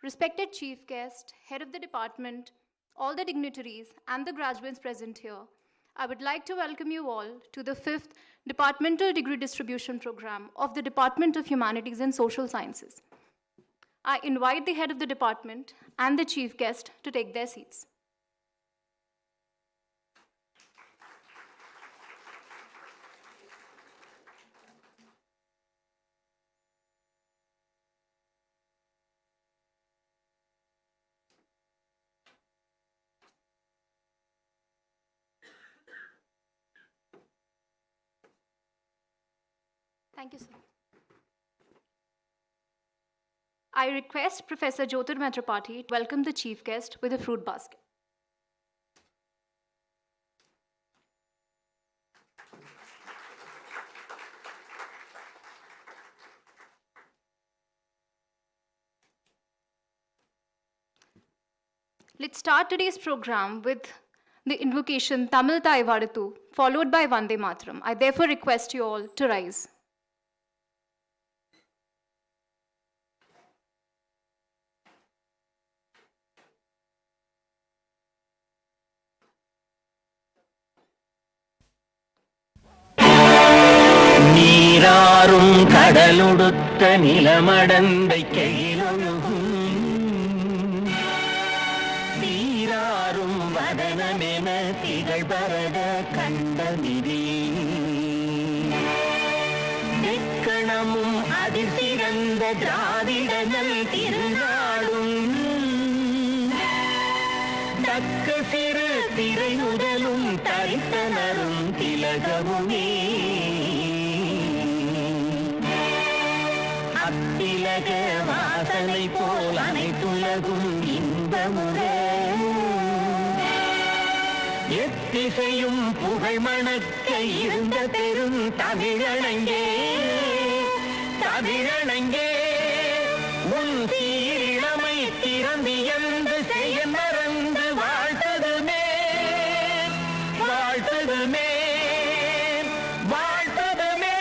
Respected Chief Guest, Head of the Department, all the dignitaries, and the graduates present here, I would like to welcome you all to the 5th Departmental Degree Distribution Program of the Department of Humanities and Social Sciences. I invite the Head of the Department and the Chief Guest to take their seats. Thank you, sir. I request Professor Jyotir Tripathi to welcome the Chief Guest with a fruit basket. Let's start today's program with the invocation Tamil Thai Vadatu, followed by Vande Mataram. I therefore request you all to rise. நீராறும் கடலுடுத்த நிலமடந்தை கையிலொழுகும் நீராறும் வதனமென திகழ்பரத கண்டமிதி நிற்கணமும் அதிசிறந்த திராவிடனல் திருநாடும் தக்க சிறு திரை முதலும் தரித்தனரும் திலகமுமே அத்திலக வாசனை போல் அனைத்துலகும் இன்பமுற எத்திசையும் புகழ் மணக்க இருந்த பெரும் தமிழனங்கே தமிழனங்கே உன் சீரிழமை திறந்தியந்து செய்ய மறந்து வாழ்த்ததுமே வாழ்த்ததுமே வாழ்த்ததுமே.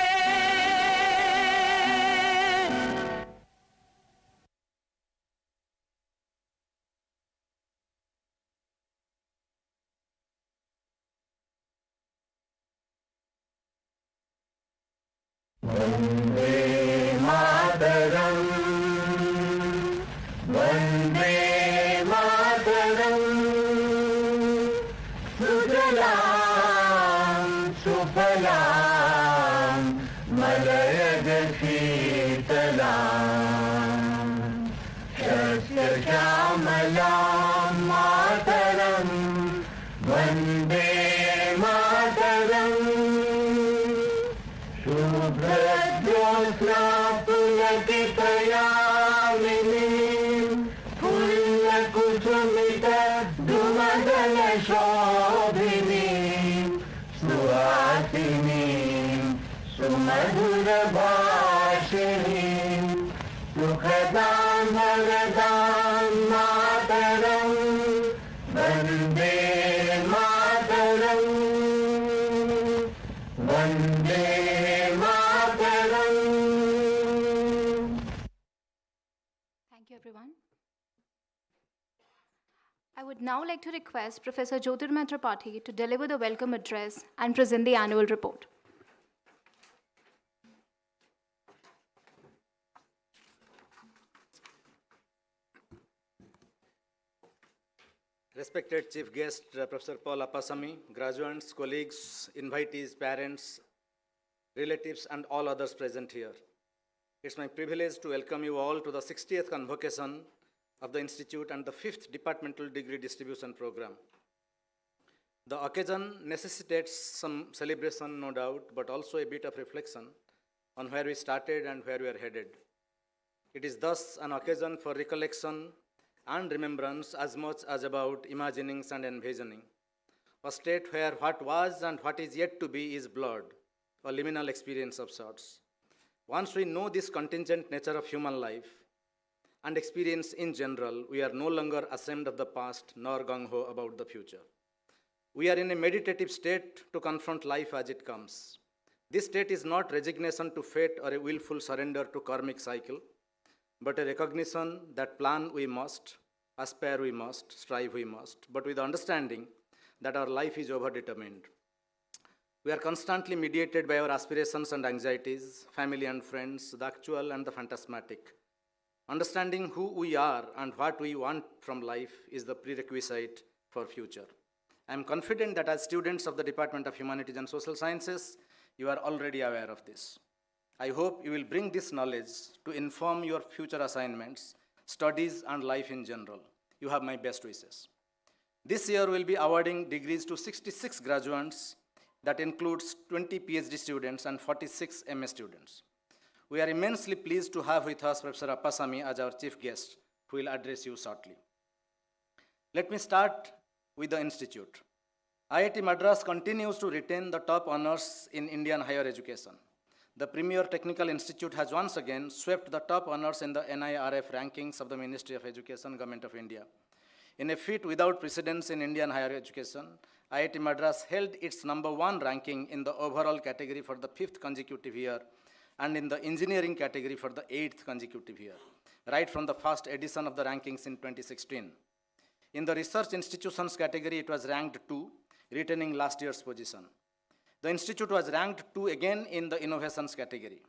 வந்தே மாதரம் வந்தே மாதரம் சுஜலாம் சுபலாம் மலயஜ சீதலாம் சஸ்யசாமலாம் மாதரம் வந்தே மாதரம் शुभ्रज्योत्स्ना पुलकितयामिनीं पुण्यकुसुमित द्रुमदलशोभिनीं सुहासिनीं सुमधुरभाषिणीं सुखदां वरदां मातरं वन्दे मातरं वन्दे everyone. I would now like to request Professor Jyotir Tripathi to deliver the welcome address and present the annual report. Respected Chief Guest, Professor Paul Appasamy, graduates, colleagues, invitees, parents, relatives, and all others present here. It's my privilege to welcome you all to the 60th Convocation of the Institute and the 5th Departmental Degree Distribution Program. The occasion necessitates some celebration, no doubt, but also a bit of reflection on where we started and where we are headed. It is thus an occasion for recollection and remembrance as much as about imaginings and envisioning. A state where what was and what is yet to be is blurred, a liminal experience of sorts. Once we know this contingent nature of human life and experience in general, we are no longer ashamed of the past nor gung-ho about the future. We are in a meditative state to confront life as it comes. This state is not resignation to fate or a willful surrender to karmic cycle, but a recognition that plan we must, aspire we must, strive we must, but with the understanding that our life is overdetermined. We are constantly mediated by our aspirations and anxieties, family and friends, the actual and the phantasmatic. Understanding who we are and what we want from life is the prerequisite for future. I am confident that as students of the Department of Humanities and Social Sciences, you are already aware of this. I hope you will bring this knowledge to inform your future assignments, studies, and life in general. You have my best wishes. This year we will be awarding degrees to 66 graduates. That includes 20 PhD students and 46 MA students. We are immensely pleased to have with us Professor Appasamy as our chief guest, who will address you shortly. Let me start with the institute. IIT Madras continues to retain the top honors in Indian higher education. The premier technical institute has once again swept the top honors in the NIRF rankings of the Ministry of Education, Government of India. In a feat without precedence in Indian higher education, IIT Madras held its #1 ranking in the overall category for the 5th consecutive year and in the engineering category for the 8th consecutive year, right from the first edition of the rankings in 2016. In the research institutions category, it was ranked 2, retaining last year's position. The institute was ranked 2 again in the innovations category.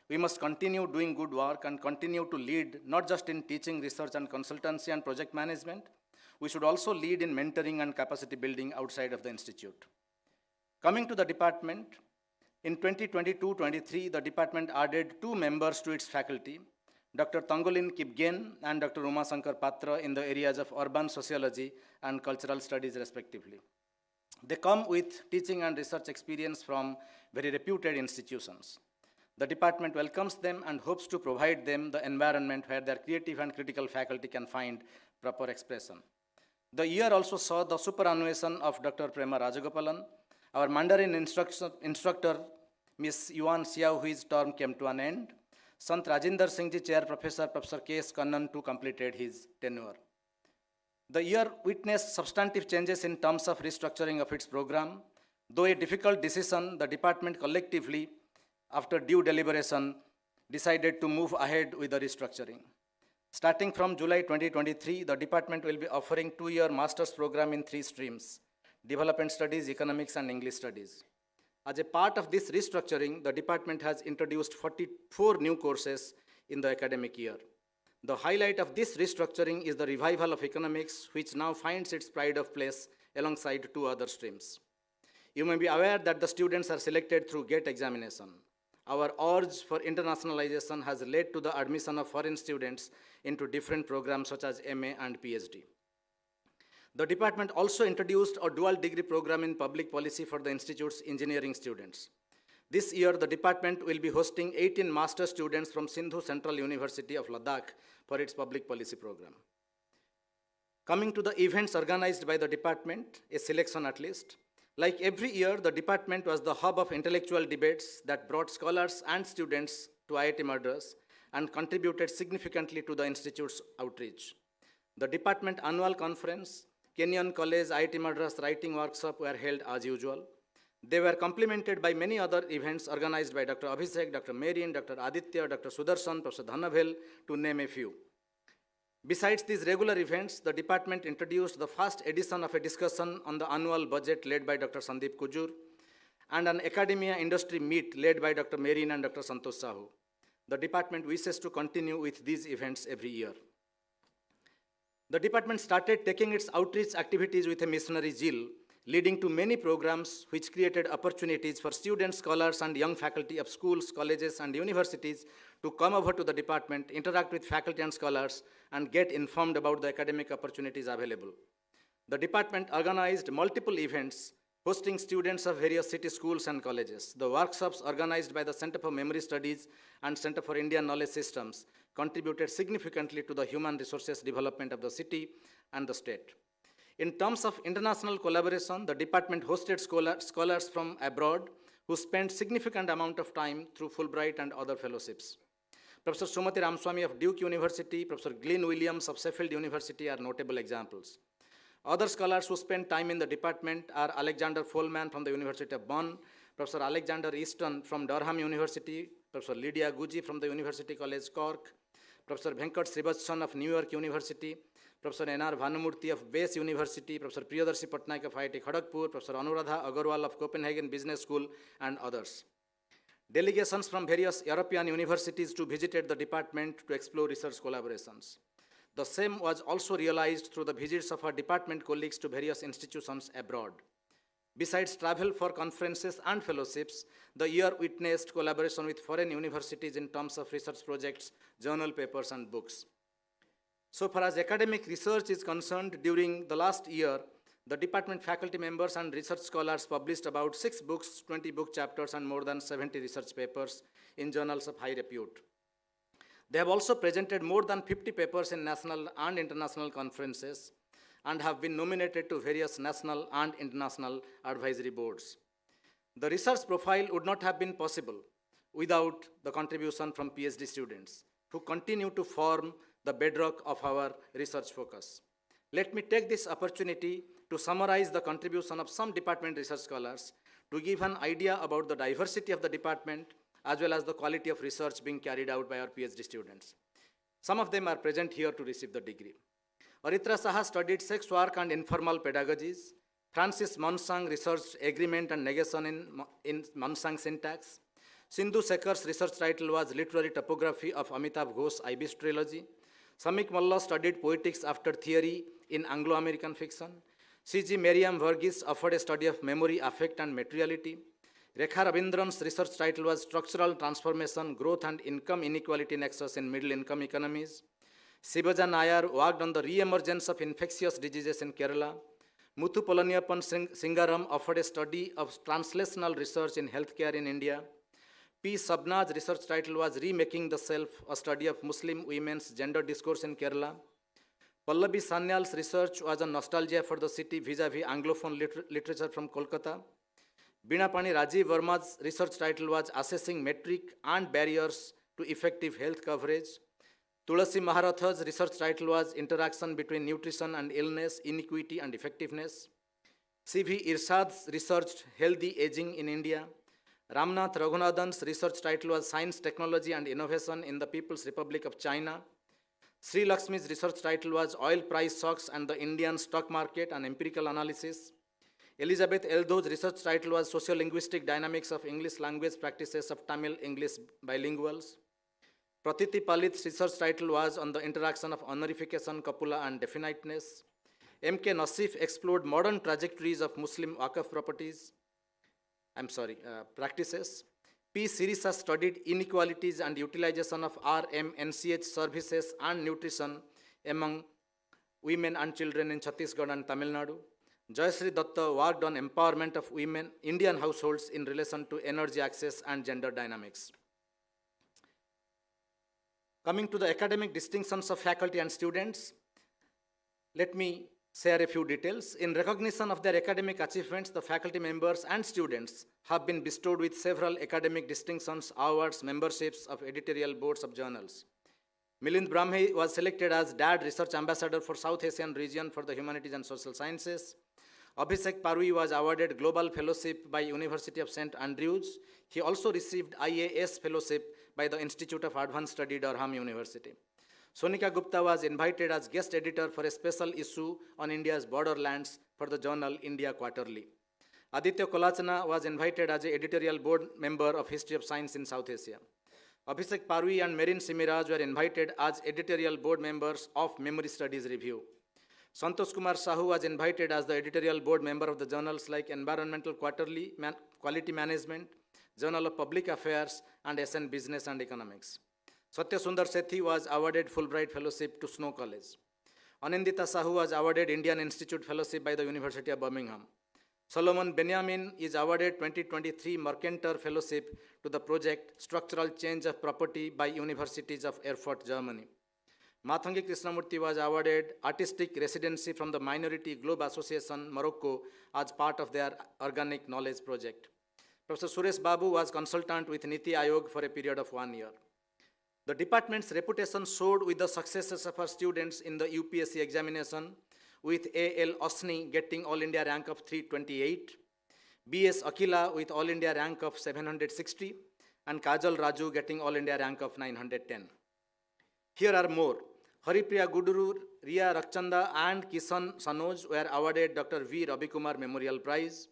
We must continue doing good work and continue to lead not just in teaching, research, and consultancy and project management. We should also lead in mentoring and capacity building outside of the institute. Coming to the department, in 2022-23, the department added 2 members to its faculty, Dr. Tangolin Kipgen and Dr. Umasankar Patra in the areas of urban sociology and cultural studies respectively. They come with teaching and research experience from very reputed institutions. The department welcomes them and hopes to provide them the environment where their creative and critical faculty can find proper expression. The year also saw the superannuation of Dr. Prema Rajagopalan, our Mandarin instructor, Ms. Yuan Xiao, whose term came to an end, Sant Rajinder Singh Ji Chair Professor K.S. Kannan too completed his tenure. The year witnessed substantive changes in terms of restructuring of its program. Though a difficult decision, the department collectively, after due deliberation, decided to move ahead with the restructuring. Starting from July 2023, the department will be offering 2-year master's program in 3 streams: development studies, economics, and English studies. As a part of this restructuring, the department has introduced 44 new courses in the academic year. The highlight of this restructuring is the revival of economics, which now finds its pride of place alongside 2 other streams. You may be aware that the students are selected through GATE examination. Our urge for internationalization has led to the admission of foreign students into different programs such as MA and PhD. The department also introduced a dual degree program in public policy for the institute's engineering students. This year, the department will be hosting 18 master students from Sindhu Central University of Ladakh for its public policy program. Coming to the events organized by the department, a selection at least. Like every year, the department was the hub of intellectual debates that brought scholars and students to IIT Madras and contributed significantly to the institute's outreach. The department annual conference, Kenyon College IIT Madras writing workshop were held as usual. They were complemented by many other events organized by Dr. Abhishek, Dr. Merin, Dr. Aditya, Dr. Sudarshan, Professor Dhanavel, to name a few. Besides these regular events, the department introduced the first edition of a discussion on the annual budget led by Dr. Sandeep Kujur and an academia industry meet led by Dr. Merin and Dr. Santosh Sahu. The department wishes to continue with these events every year. The department started taking its outreach activities with a missionary zeal, leading to many programs which created opportunities for students, scholars, and young faculty of schools, colleges, and universities to come over to the department, interact with faculty and scholars, and get informed about the academic opportunities available. The department organized multiple events, hosting students of various city schools and colleges. The workshops organized by the Center for Memory Studies and Center for Indian Knowledge Systems contributed significantly to the human resources development of the city and the state. In terms of international collaboration, the department hosted scholars from abroad who spent significant amount of time through Fulbright and other fellowships. Professor Sumati Ramswamy of Duke University, Professor Glyn Williams of Sheffield University are notable examples. Other scholars who spent time in the department are Alexander Follman from the University of Bonn, Professor Alexander Easton from Durham University, Professor Lydia Guji from the University College Cork, Professor Venkat Srivastsan of New York University, Professor N.R. Bhanumurthy of Base University, Professor Priyadarshi Patnaik of IIT Kharagpur, Professor Anuradha Agarwal of Copenhagen Business School, and others. Delegations from various European universities too visited the department to explore research collaborations. The same was also realized through the visits of our department colleagues to various institutions abroad. Besides travel for conferences and fellowships, the year witnessed collaboration with foreign universities in terms of research projects, journal papers, and books. So far as academic research is concerned, during the last year, the department faculty members and research scholars published about 6 books, 20 book chapters, and more than 70 research papers in journals of high repute. They have also presented more than 50 papers in national and international conferences and have been nominated to various national and international advisory boards. The research profile would not have been possible without the contribution from PhD students, who continue to form the bedrock of our research focus. Let me take this opportunity to summarize the contribution of some department research scholars to give an idea about the diversity of the department as well as the quality of research being carried out by our PhD students. Some of them are present here to receive the degree. Aritra Saha studied sex work and informal pedagogies. Francis Monsang researched agreement and negation in Monsang syntax. Sindhu Sekhar's research title was Literary Topography of Amitabh Ghosh's Ibis trilogy. Samik Malla studied poetics after theory in Anglo-American fiction. C.G. Merriam Verghese offered a study of memory, affect, and materiality. Rekha Ravindran's research title was Structural Transformation, Growth and Income Inequality Nexus in Middle Income Economies. Sibaja Nayar worked on the re-emergence of infectious diseases in Kerala. Muthu Polaniappan Singaram offered a study of translational research in healthcare in India. P. Sabnaj's research title was Remaking the Self, a study of Muslim women's gender discourse in Kerala. Pallavi Sanyal's research was on nostalgia for the city vis-a-vis Anglophone literature from Kolkata. Binapani Rajiv Verma's research title was Assessing Metric and Barriers to Effective Health Coverage. Tulasi Maharatha's research title was Interaction Between Nutrition and Illness, Inequity and Effectiveness. C.V. Irshad's researched Healthy Aging in India. Ramnath Raghunathan's research title was Science, Technology and Innovation in the People's Republic of China. Sri Lakshmi's research title was Oil Price Shocks and the Indian Stock Market, an Empirical Analysis. Elizabeth Eldo's research title was Sociolinguistic Dynamics of English Language Practices of Tamil-English Bilinguals. Pratiti Palit's research title was on the interaction of honorification, copula and definiteness. M.K. Nassif explored modern trajectories of Muslim Waqf practices. P. Sirisa studied inequalities and utilization of RMNCH services and nutrition among women and children in Chhattisgarh and Tamil Nadu. Jayasri Datta worked on empowerment of women, Indian households in relation to energy access and gender dynamics. Coming to the academic distinctions of faculty and students, let me share a few details. In recognition of their academic achievements, the faculty members and students have been bestowed with several academic distinctions, awards, memberships of editorial boards of journals. Milind Brahme was selected as DAD Research Ambassador for South Asian region for the Humanities and Social Sciences. Abhishek Parui was awarded Global Fellowship by University of St. Andrews. He also received IAS Fellowship by the Institute of Advanced Study, Durham University. Sonika Gupta was invited as guest editor for a special issue on India's borderlands for the journal India Quarterly. Aditya Kolachana was invited as an editorial board member of History of Science in South Asia. Abhishek Parui and Merin Simiraj were invited as editorial board members of Memory Studies Review. Santosh Kumar Sahu was invited as the editorial board member of the journals like Environmental Quarterly, Quality Management, Journal of Public Affairs, and SN Business and Economics. Satya Sundar Sethi was awarded Fulbright Fellowship to Snow College. Anindita Sahu was awarded Indian Institute Fellowship by the University of Birmingham. Solomon Benjamin is awarded 2023 Mercator Fellowship to the project Structural Change of Property by Universities of Erfurt, Germany. Mathangi Krishnamurthy was awarded Artistic Residency from the Minority Globe Association, Morocco, as part of their Organic Knowledge Project. Professor Suresh Babu was consultant with Niti Aayog for a period of 1 year. The department's reputation soared with the successes of our students in the UPSC examination, with A.L. Osni getting All India rank of 328, B.S. Akila with All India rank of 760, and Kajal Raju getting All India rank of 910. Here are more. Haripriya Guduru, Riya Rakchanda and Kisan Sanoj were awarded Dr. V. Ravikumar Memorial Prize.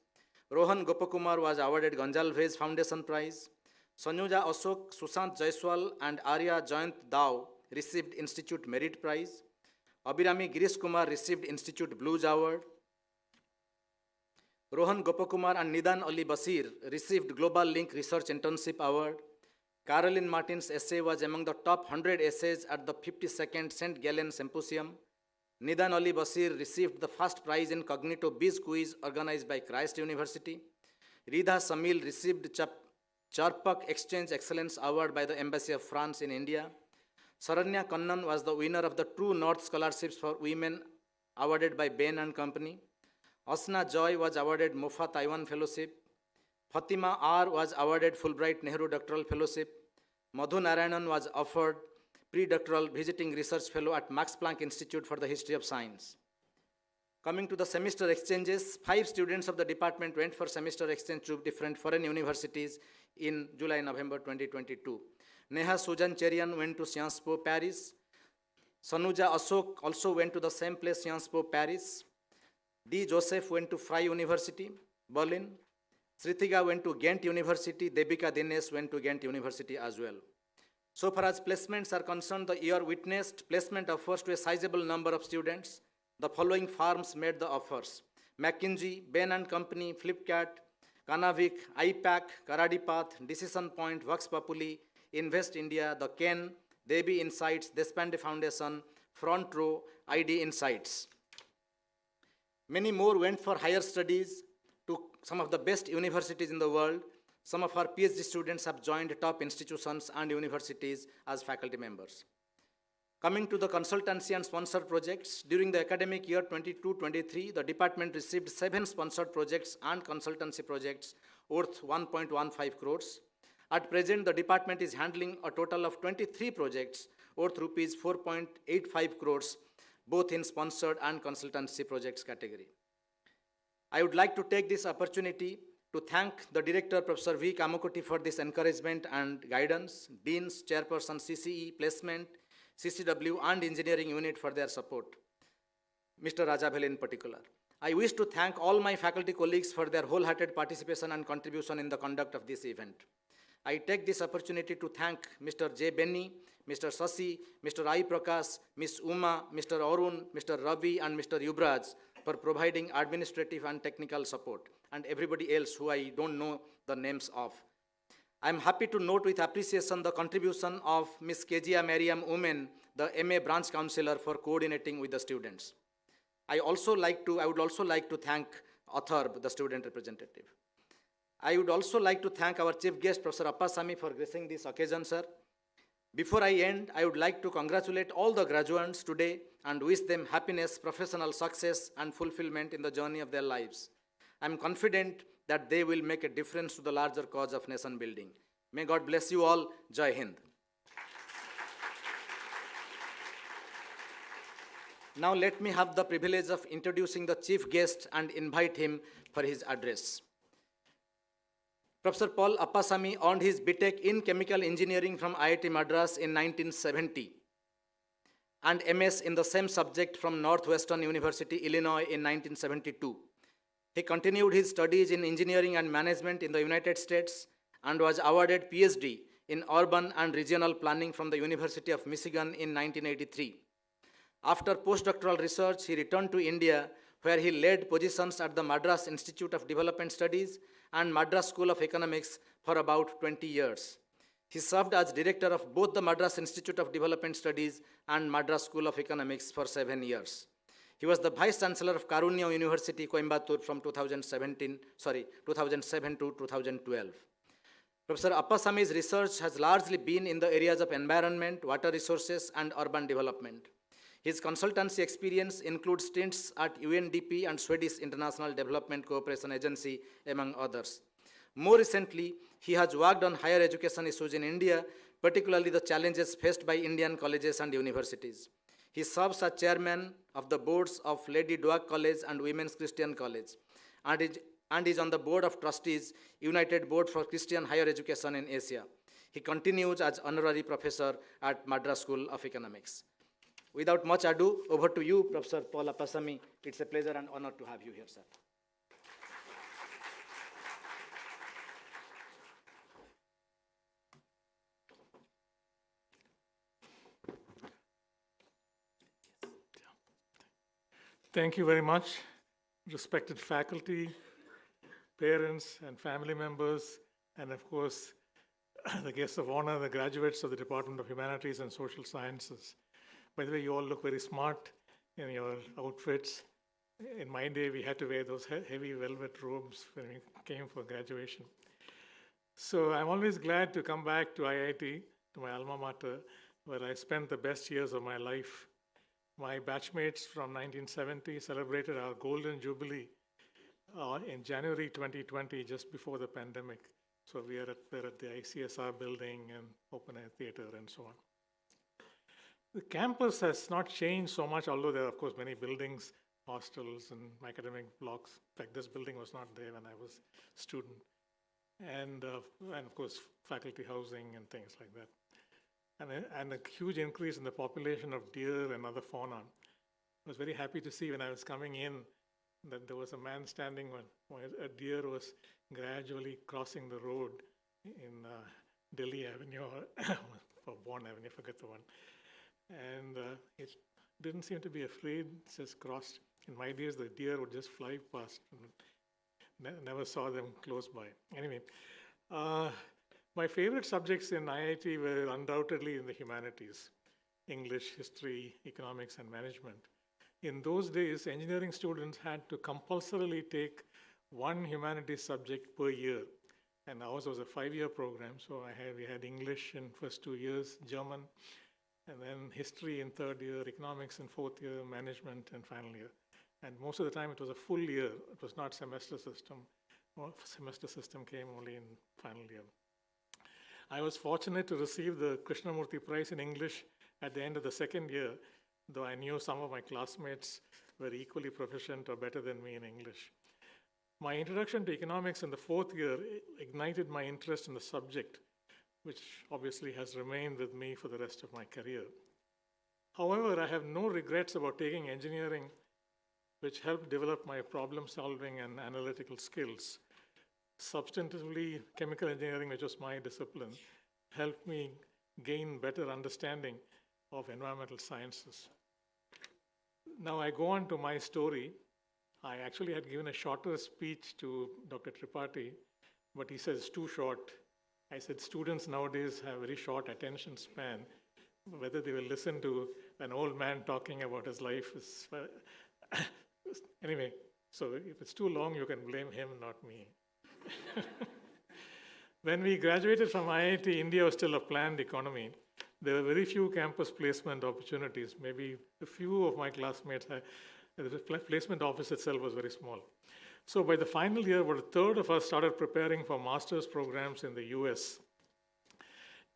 Rohan Gopakumar was awarded Ganjalves Foundation Prize. Sanuja Ashok, Sushant Jaiswal and Arya Jayant Dao received Institute Merit Prize. Abhirami Girish Kumar received Institute Blues Award. Rohan Gopakumar and Nidan Ali Basir received Global Link Research Internship Award. Caroline Martin's essay was among the top 100 essays at the 52nd St. Gallen Symposium. Nidan Ali Basir received the first prize in Cognito Biz Quiz organized by Christ University. Ridha Samil received Charpak Exchange Excellence Award by the Embassy of France in India. Saranya Kannan was the winner of the True North Scholarships for Women awarded by Bain and Company. Asna Joy was awarded Mofa Taiwan Fellowship. Fatima R was awarded Fulbright Nehru Doctoral Fellowship. Madhu Narayanan was offered pre-doctoral visiting research fellow at Max Planck Institute for the History of Science. Coming to the semester exchanges, 5 students of the department went for semester exchange to different foreign universities in July-November 2022. Neha Sujan Cherian went to Sciences Po, Paris. Sanuja Ashok also went to the same place, Sciences Po, Paris. D. Joseph went to Freie University, Berlin. Sritiga went to Ghent University. Debika Dinesh went to Ghent University as well. So far as placements are concerned, the year witnessed placement offers to a sizable number of students. The following firms made the offers: McKinsey, Bain and Company, Flipkart, Kanavik, IPAC, Karadipath, Decision Point, Vox Populi, Invest India, The Ken, Devi Insights, Deshpande Foundation, Front Row, ID Insights. Many more went for higher studies to some of the best universities in the world. Some of our PhD students have joined top institutions and universities as faculty members. Coming to the consultancy and sponsored projects, during the academic year 22-23, the department received 7 sponsored projects and consultancy projects worth 1.15 crores. At present, the department is handling a total of 23 projects worth rupees 4.85 crores, both in sponsored and consultancy projects category. I would like to take this opportunity to thank the Director, Professor V. Kamakoti, for this encouragement and guidance, Deans, Chairperson, CCE, Placement, CCW, and Engineering Unit for their support, Mr. Rajabhel in particular. I wish to thank all my faculty colleagues for their wholehearted participation and contribution in the conduct of this event. I take this opportunity to thank Mr. J. Benny, Mr. Sasi, Mr. I. Prakash, Ms. Uma, Mr. Arun, Mr. Ravi, and Mr. Yubraj for providing administrative and technical support, and everybody else who I don't know the names of. I am happy to note with appreciation the contribution of Ms. Kezia Mariam Umen, the MA branch counselor, for coordinating with the students. I would also like to thank Atharv, the student representative. I would also like to thank our chief guest, Professor Appasamy, for gracing this occasion, sir. Before I end, I would like to congratulate all the graduates today and wish them happiness, professional success, and fulfillment in the journey of their lives. I am confident that they will make a difference to the larger cause of nation building. May God bless you all. Jai Hind. Now let me have the privilege of introducing the chief guest and invite him for his address. Professor Paul Appasamy earned his BTech in Chemical Engineering from IIT Madras in 1970 and MS in the same subject from Northwestern University, Illinois in 1972. He continued his studies in engineering and management in the United States and was awarded PhD in urban and regional planning from the University of Michigan in 1983. After postdoctoral research, he returned to India, where he led positions at the Madras Institute of Development Studies and Madras School of Economics for about 20 years. He served as director of both the Madras Institute of Development Studies and Madras School of Economics for 7 years. He was the Vice Chancellor of Karunya University, Coimbatore from 2007 to 2012. Professor Appasamy's research has largely been in the areas of environment, water resources, and urban development. His consultancy experience includes stints at UNDP and Swedish International Development Cooperation Agency, among others. More recently, he has worked on higher education issues in India, particularly the challenges faced by Indian colleges and universities. He serves as chairman of the boards of Lady Doak College and Women's Christian College, and is on the board of trustees, United Board for Christian Higher Education in Asia. He continues as honorary professor at Madras School of Economics. Without much ado, over to you, Professor Paul Appasamy. It's a pleasure and honor to have you here, sir. Thank you very much, respected faculty, parents, and family members, and of course, the guests of honor, the graduates of the Department of Humanities and Social Sciences. By the way, you all look very smart in your outfits. In my day, we had to wear those heavy velvet robes when we came for graduation. So I'm always glad to come back to IIT, to my alma mater, where I spent the best years of my life. My batchmates from 1970 celebrated our Golden Jubilee in January 2020, just before the pandemic. So we're at the ICSR building and open air theater and so on. The campus has not changed so much, although there are, of course, many buildings, hostels, and academic blocks. In fact, this building was not there when I was a student. And of course, faculty housing and things like that. And a huge increase in the population of deer and other fauna. I was very happy to see when I was coming in that there was a man standing when a deer was gradually crossing the road in Delhi Avenue, or Bond Avenue, I forget the one. And it didn't seem to be afraid, it just crossed. In my days, the deer would just fly past. Never saw them close by. Anyway, my favorite subjects in IIT were undoubtedly in the humanities: English, history, economics, and management. In those days, engineering students had to compulsorily take one humanities subject per year. And ours was a 5-year program, so we had English in first 2 years, German, and then history in 3rd year, economics in 4th year, management in final year. And most of the time it was a full year. It was not semester system. Semester system came only in final year. I was fortunate to receive the Krishnamurti Prize in English at the end of the 2nd year, though I knew some of my classmates were equally proficient or better than me in English. My introduction to economics in the 4th year ignited my interest in the subject, which obviously has remained with me for the rest of my career. However, I have no regrets about taking engineering, which helped develop my problem-solving and analytical skills. Substantively, chemical engineering, which was my discipline, helped me gain better understanding of environmental sciences. Now I go on to my story. I actually had given a shorter speech to Dr. Tripathi, but he says it's too short. I said students nowadays have very short attention span. Whether they will listen to an old man talking about his life is... Anyway, so if it's too long, you can blame him, not me. When we graduated from IIT, India was still a planned economy. There were very few campus placement opportunities. Maybe a few of my classmates had, the placement office itself was very small. So by the final year, about a third of us started preparing for master's programs in the US.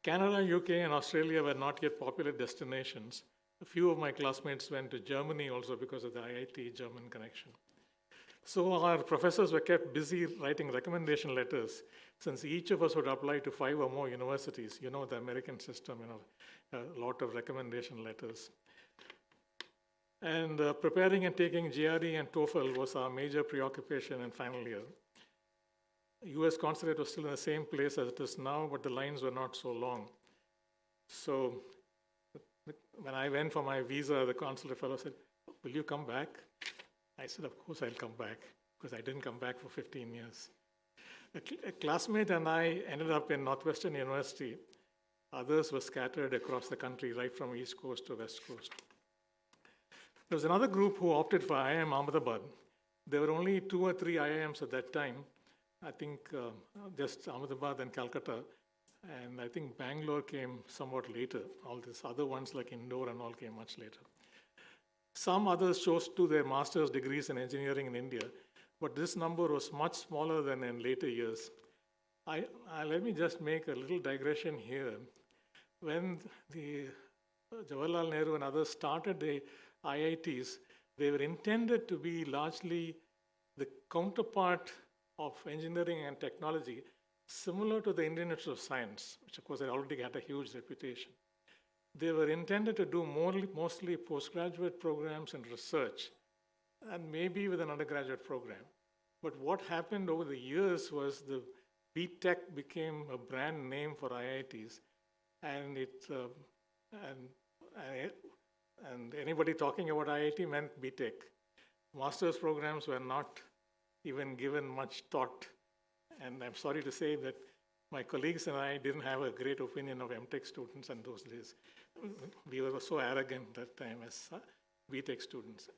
Canada, UK, and Australia were not yet popular destinations. A few of my classmates went to Germany also because of the IIT German connection. So our professors were kept busy writing recommendation letters, since each of us would apply to 5 or more universities. You know the American system, a lot of recommendation letters. And preparing and taking GRE and TOEFL was our major preoccupation in final year. US consulate was still in the same place as it is now, but the lines were not so long. So when I went for my visa, the consulate fellow said, "Will you come back?" I said, "Of course I'll come back," because I didn't come back for 15 years. A classmate and I ended up in Northwestern University. Others were scattered across the country, right from East Coast to West Coast. There was another group who opted for IIM Ahmedabad. There were only 2 or 3 IIMs at that time. I think just Ahmedabad and Calcutta. And I think Bangalore came somewhat later. All these other ones like Indore and all came much later. Some others chose to do their master's degrees in engineering in India, but this number was much smaller than in later years. Let me just make a little digression here. When the Jawaharlal Nehru and others started the IITs, they were intended to be largely the counterpart of engineering and technology similar to the Indian Institute of Science, which of course had already had a huge reputation. They were intended to do mostly postgraduate programs and research, and maybe with an undergraduate program. But what happened over the years was the B.Tech became a brand name for IITs, and and anybody talking about IIT meant B.Tech. Master's programs were not even given much thought, and I'm sorry to say that my colleagues and I didn't have a great opinion of M.Tech students in those days. We were so arrogant that time as B.Tech students.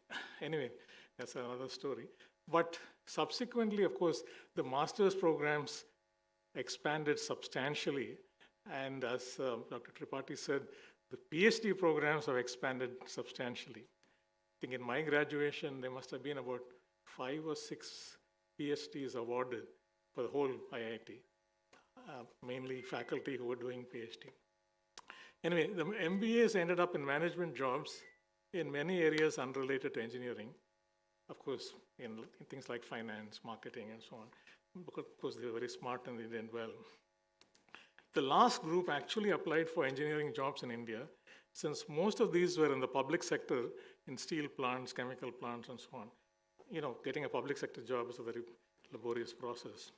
Anyway, that's another story. But subsequently, of course, the master's programs expanded substantially. And as Dr. Tripathi said, the PhD programs have expanded substantially. I think in my graduation, there must have been about 5 or 6 PhDs awarded for the whole IIT, mainly faculty who were doing PhD. Anyway, the MBAs ended up in management jobs in many areas unrelated to engineering. Of course, in things like finance, marketing, and so on. Because, of course, they were very smart and they did well. The last group actually applied for engineering jobs in India, since most of these were in the public sector, in steel plants, chemical plants, and so on. You know, getting a public sector job is a very laborious process.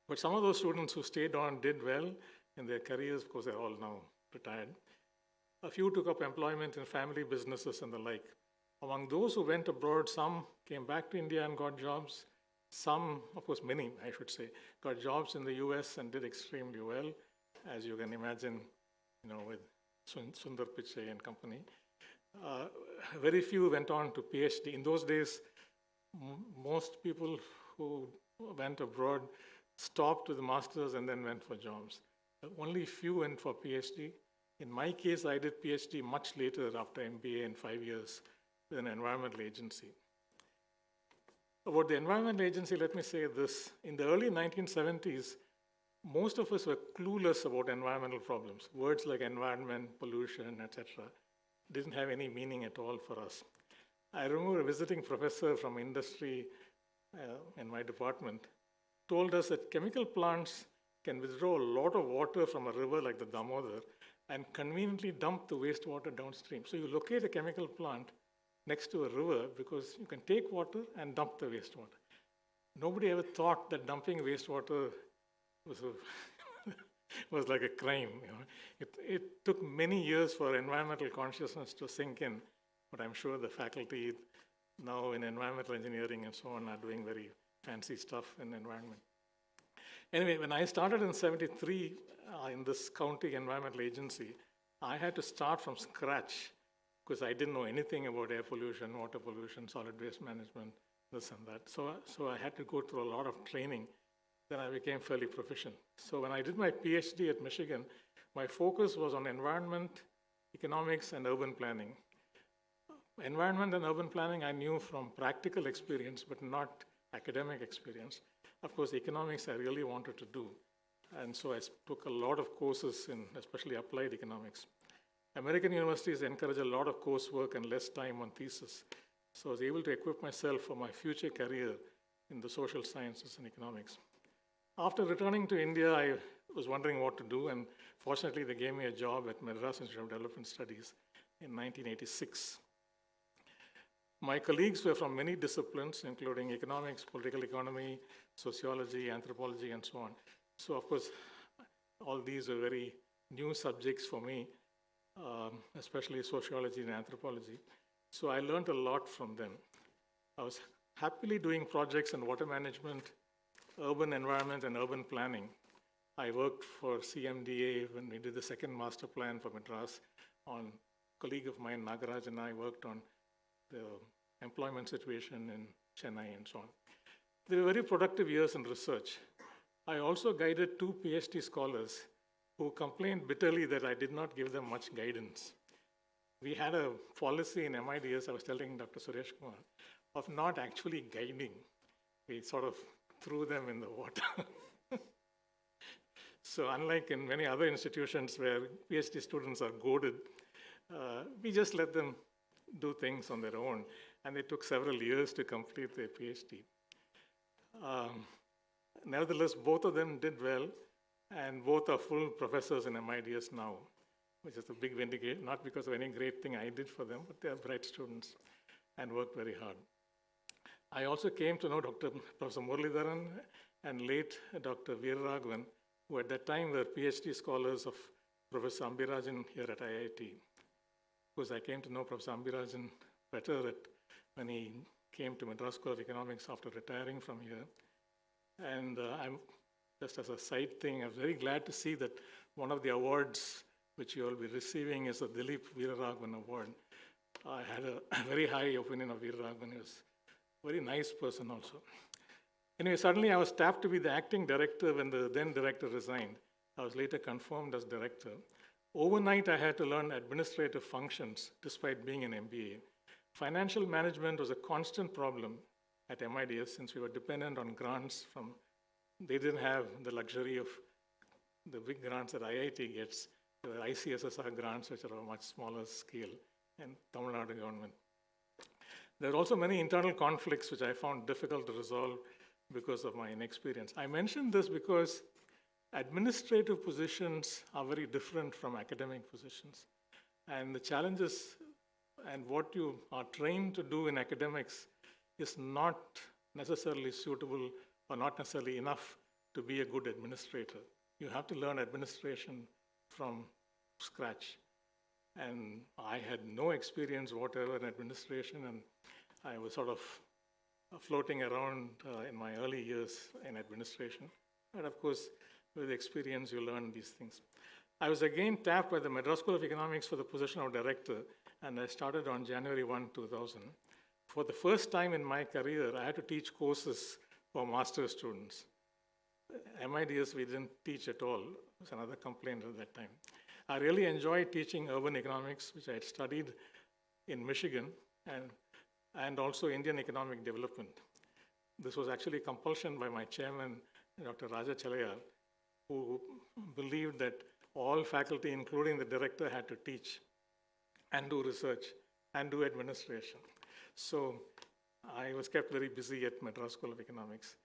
But some of those students who stayed on did well in their careers. Of course, they're all now retired. A few took up employment in family businesses and the like. Among those who went abroad, some came back to India and got jobs. Some, of course, many, I should say, got jobs in the US and did extremely well, as you can imagine, you know, with Sundar Pichai and company. Very few went on to PhD. In those days, most people who went abroad stopped with the masters and then went for jobs. Only few went for PhD. In my case, I did PhD much later after MBA in 5 years with an environmental agency. About the environmental agency, let me say this. In the early 1970s, most of us were clueless about environmental problems. Words like environment, pollution, etc. didn't have any meaning at all for us. I remember a visiting professor from industry in my department told us that chemical plants can withdraw a lot of water from a river like the Damodar and conveniently dump the wastewater downstream. So you locate a chemical plant next to a river because you can take water and dump the wastewater. Nobody ever thought that dumping wastewater was like a crime. You know? It took many years for environmental consciousness to sink in, but I'm sure the faculty now in environmental engineering and so on are doing very fancy stuff in environment. Anyway, when I started in '73 in this county environmental agency, I had to start from scratch because I didn't know anything about air pollution, water pollution, solid waste management, this and that. So I had to go through a lot of training. Then I became fairly proficient. So when I did my PhD at Michigan, my focus was on environment, economics, and urban planning. Environment and urban planning I knew from practical experience, but not academic experience. Of course, economics I really wanted to do. And so I took a lot of courses in especially applied economics. American universities encourage a lot of coursework and less time on thesis. So I was able to equip myself for my future career in the social sciences and economics. After returning to India, I was wondering what to do, and fortunately they gave me a job at Madras Institute of Development Studies in 1986. My colleagues were from many disciplines, including economics, political economy, sociology, anthropology, and so on. So of course, all these were very new subjects for me, especially sociology and anthropology. So I learned a lot from them. I was happily doing projects in water management, urban environment, and urban planning. I worked for CMDA when we did the second master plan for Madras. A colleague of mine, Nagaraj, and I worked on the employment situation in Chennai and so on. They were very productive years in research. I also guided 2 PhD scholars who complained bitterly that I did not give them much guidance. We had a policy in MIDS, I was telling Dr. Suresh Kumar, of not actually guiding. We sort of threw them in the water. So unlike in many other institutions where PhD students are goaded, we just let them do things on their own. And it took several years to complete their PhD. nevertheless, both of them did well, and both are full professors in MIDS now, which is a big vindication, not because of any great thing I did for them, but they are bright students and worked very hard. I also came to know Professor Muralidharan and late Dr. Veeraraghavan, who at that time were PhD scholars of Professor Ambirajan here at IIT. Of course, I came to know Professor Ambirajan better when he came to Madras School of Economics after retiring from here. And I'm just as a side thing, I was very glad to see that one of the awards which you will be receiving is the Dilip Veeraraghavan Award. I had a very high opinion of Veeraraghavan. He was a very nice person also. Anyway, suddenly I was tapped to be the acting director when the then director resigned. I was later confirmed as director. Overnight, I had to learn administrative functions despite being an MBA. Financial management was a constant problem at MIDS since we were dependent on grants from, they didn't have the luxury of the big grants that IIT gets. There were ICSSR grants, which are of a much smaller scale, and Tamil Nadu government. There are also many internal conflicts which I found difficult to resolve because of my inexperience. I mention this because administrative positions are very different from academic positions. And the challenges and what you are trained to do in academics is not necessarily suitable or not necessarily enough to be a good administrator. You have to learn administration from scratch. And I had no experience whatever in administration, and I was sort of floating around in my early years in administration. But of course, with experience, you learn these things. I was again tapped by the Madras School of Economics for the position of director, and I started on January 1, 2000. For the first time in my career, I had to teach courses for master's students. MIDS, we didn't teach at all. It was another complaint at that time. I really enjoyed teaching urban economics, which I had studied in Michigan, and also Indian economic development. This was actually compulsion by my chairman, Dr. Raja Chalayar, who believed that all faculty, including the director, had to teach and do research and do administration. So I was kept very busy at Madras School of Economics.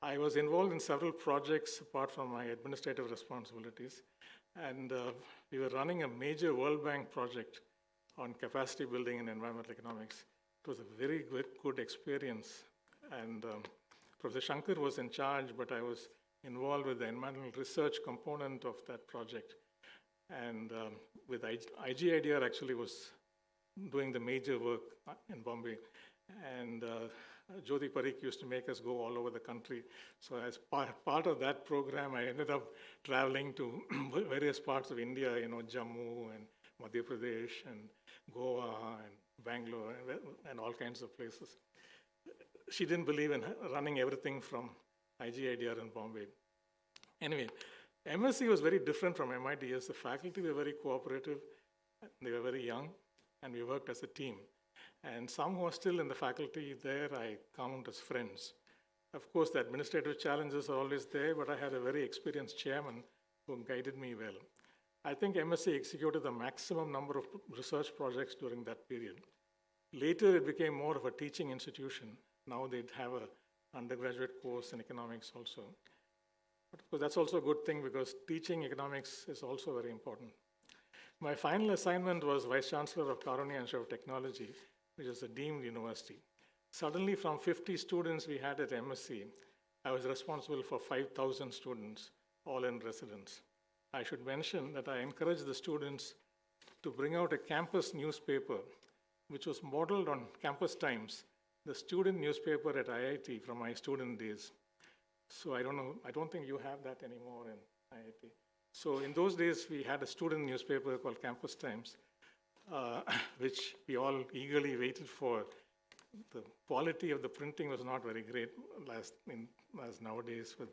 I was involved in several projects apart from my administrative responsibilities. And we were running a major World Bank project on capacity building in environmental economics. It was a very good experience. And Professor Shankar was in charge, but I was involved with the environmental research component of that project. And with IGIDR actually was doing the major work in Bombay. And Jyoti Parikh used to make us go all over the country. So as part of that program, I ended up traveling to various parts of India, Jammu and Madhya Pradesh and Goa and Bangalore and all kinds of places. She didn't believe in running everything from IGIDR in Bombay. Anyway, MSc was very different from MIDS. The faculty were very cooperative. They were very young, and we worked as a team. And some who are still in the faculty there, I count as friends. Of course, the administrative challenges are always there, but I had a very experienced chairman who guided me well. I think MSc executed the maximum number of research projects during that period. Later, it became more of a teaching institution. Now they'd have an undergraduate course in economics also. But of course, that's also a good thing because teaching economics is also very important. My final assignment was Vice Chancellor of Karunya Institute of Technology, which is a deemed university. Suddenly, from 50 students we had at MSc, I was responsible for 5,000 students, all in residence. I should mention that I encouraged the students to bring out a campus newspaper, which was modeled on Campus Times, the student newspaper at IIT from my student days. So I don't think you have that anymore in IIT. So in those days, we had a student newspaper called Campus Times, which we all eagerly waited for. The quality of the printing was not very great as nowadays with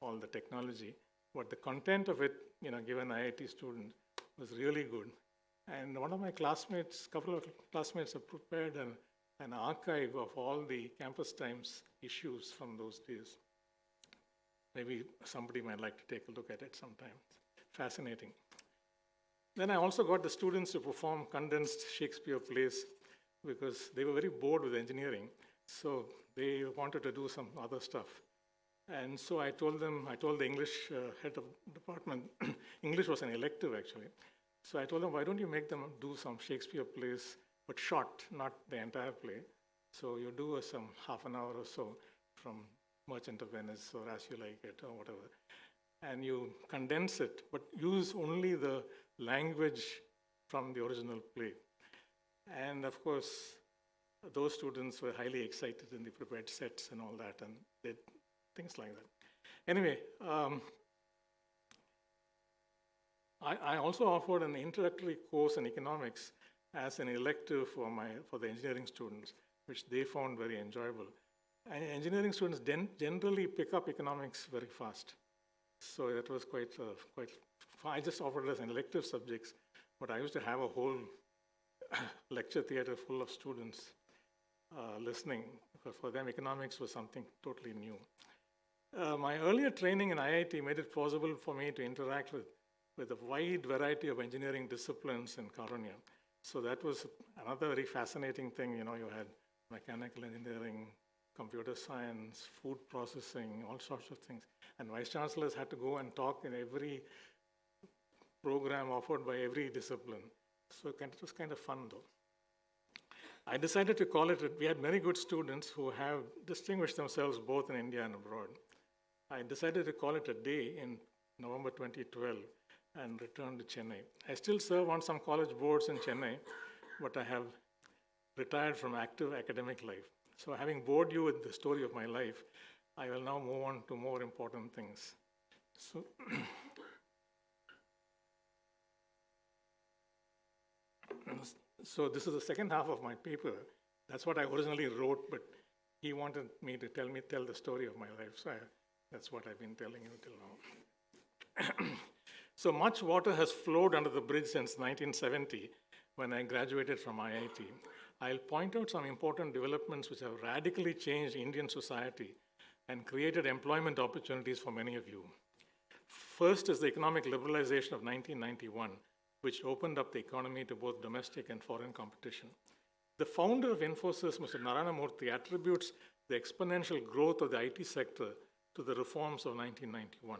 all the technology, but the content of it, given IIT student, was really good. And one of my classmates, couple of classmates have prepared an archive of all the Campus Times issues from those days. Maybe somebody might like to take a look at it sometime. Fascinating. Then I also got the students to perform condensed Shakespeare plays because they were very bored with engineering. So they wanted to do some other stuff. And so I told the English head of department, English was an elective actually. So I told them, why don't you make them do some Shakespeare plays, but short, not the entire play. So you do some half an hour or so from Merchant of Venice or As You Like It or whatever. And you condense it, but use only the language from the original play. And of course, those students were highly excited in the prepared sets and all that, and did things like that. Anyway, I also offered an introductory course in economics as an elective for the engineering students, which they found very enjoyable. And engineering students generally pick up economics very fast. So that was quite fun. I just offered it as an elective subjects, but I used to have a whole lecture theater full of students listening. For them, economics was something totally new. My earlier training in IIT made it possible for me to interact with a wide variety of engineering disciplines in Karunya. So that was another very fascinating thing. You had mechanical engineering, computer science, food processing, all sorts of things. And vice chancellors had to go and talk in every program offered by every discipline. So it was kind of fun though. I decided to call it, we had many good students who have distinguished themselves both in India and abroad. I decided to call it a day in November 2012 and returned to Chennai. I still serve on some college boards in Chennai, but I have retired from active academic life. So having bored you with the story of my life, I will now move on to more important things. So this is the second half of my paper. That's what I originally wrote, but he wanted me to tell the story of my life. So that's what I've been telling you till now. So much water has flowed under the bridge since 1970, when I graduated from IIT. I'll point out some important developments which have radically changed Indian society and created employment opportunities for many of you. First is the economic liberalization of 1991, which opened up the economy to both domestic and foreign competition. The founder of Infosys, Mr. Narayana Murthy, attributes the exponential growth of the IT sector to the reforms of 1991.